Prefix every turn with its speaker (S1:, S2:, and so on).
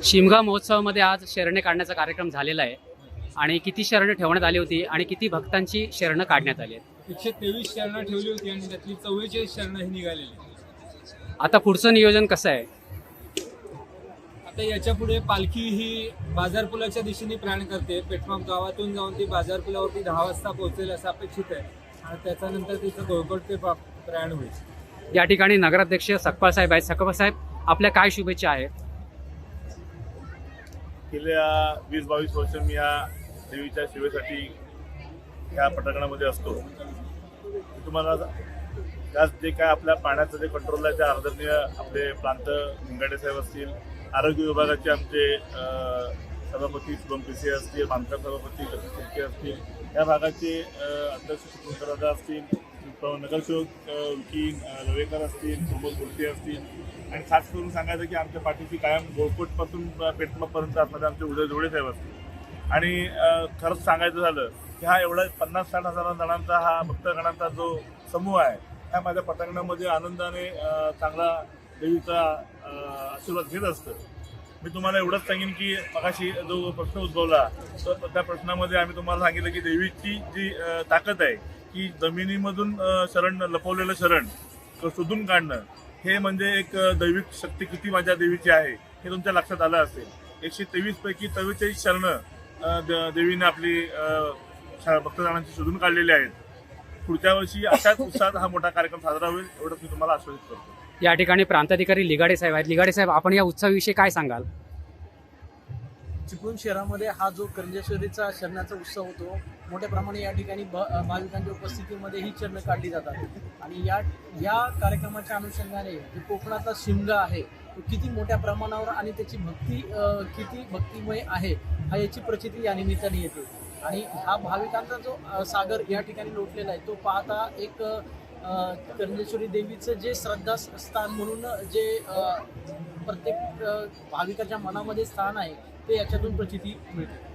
S1: शिमगा महोत्सवामध्ये आज शरणे काढण्याचा कार्यक्रम झालेला आहे आणि किती शरणं ठेवण्यात आली होती आणि किती भक्तांची शरणं काढण्यात आली आहेत?
S2: 123 शरणं ठेवली होती आणि त्यातली 44 शरणं ही निघालेली.
S1: आता पुढचं नियोजन कसं आहे?
S2: आता याच्या पुढे पालखी ही बाजारपुलाच्या दिशेने प्रयाण करते. पेठमाप गावातून जाऊन ती बाजारपुलावरती 10 वाजता पोहोचेल असं अपेक्षित आहे आणि त्याच्यानंतर तिचं गोळकोट ते प्रयाण होईल.
S1: या ठिकाणी नगराध्यक्ष सकपाल साहेब आहेत. सकपाल साहेब, आपल्या काय शुभेच्छा आहेत?
S3: गेल्या 20-22 वर्ष मी या देवीच्या सेवेसाठी या पटांगणामध्ये असतो. तुम्हाला त्याच जे काय आपल्या पाण्याचं जे कंट्रोल आहे त्या आदरणीय आपले प्रांत निंगाडे साहेब असतील, आरोग्य विभागाचे आमचे सभापती शुभम पिसे असतील, बांधकाम सभापती जगदीश शेळके असतील, या भागाचे अध्यक्ष सुकुंदराजा असतील, नगरसेवक विकी लवेकर असतील, प्रमोद गोडसे असतील आणि खास करून सांगायचं की आमच्या पाठीशी कायम गोळकोटपासून पेठमापर्यंत आतमध्ये आमचे उदय जोडे साहेब असतील. आणि खरंच सांगायचं झालं की हा एवढा 50-60 हजार जणांचा हा भक्तगणांचा जो समूह आहे ह्या माझ्या पटांगणामध्ये आनंदाने चांगला देवीचा आशीर्वाद घेत असतं. मी तुम्हाला एवढंच सांगेन की मगाशी जो प्रश्न उद्भवला तर त्या प्रश्नामध्ये आम्ही तुम्हाला सांगितलं की देवीची जी ताकद आहे की जमिनीमधून शरण लपवलेलं शरण शोधून काढणं हे म्हणजे एक दैविक शक्ती किती माझ्या देवीची आहे हे तुमच्या लक्षात आलं असेल. 123 पैकी 44 शरणं देवीने आपली भक्तजनांची शोधून काढलेली आहेत. पुढच्या वर्षी अशाच उत्साहात हा मोठा कार्यक्रम साजरा होईल एवढं मी तुम्हाला आश्वासित करतो.
S1: या ठिकाणी प्रांताधिकारी लिगाडे साहेब आहेत. लिगाडे साहेब, आपण या उत्सवाविषयी काय सांगाल?
S4: चिपळूण शहरामध्ये हा जो करंजेश्वरीचा शरणाचा उत्सव होतो, मोठ्या प्रमाणे या ठिकाणी भाविकांच्या उपस्थितीमध्ये ही शरणं काढली जातात आणि या कार्यक्रमाच्या अनुषंगाने जो कोकणाचा शिमगा आहे तो किती मोठ्या प्रमाणावर आणि त्याची भक्ती किती भक्तिमय आहे हा याची प्रचिती या निमित्ताने येते. आणि हा भाविकांचा जो सागर या ठिकाणी लोटलेला आहे तो पाहता एक करंजेश्वरी देवीचं जे श्रद्धास्थान म्हणून जे प्रत्येक भाविकाच्या मनामध्ये स्थान आहे ते याच्यातून प्रचिती मिळते.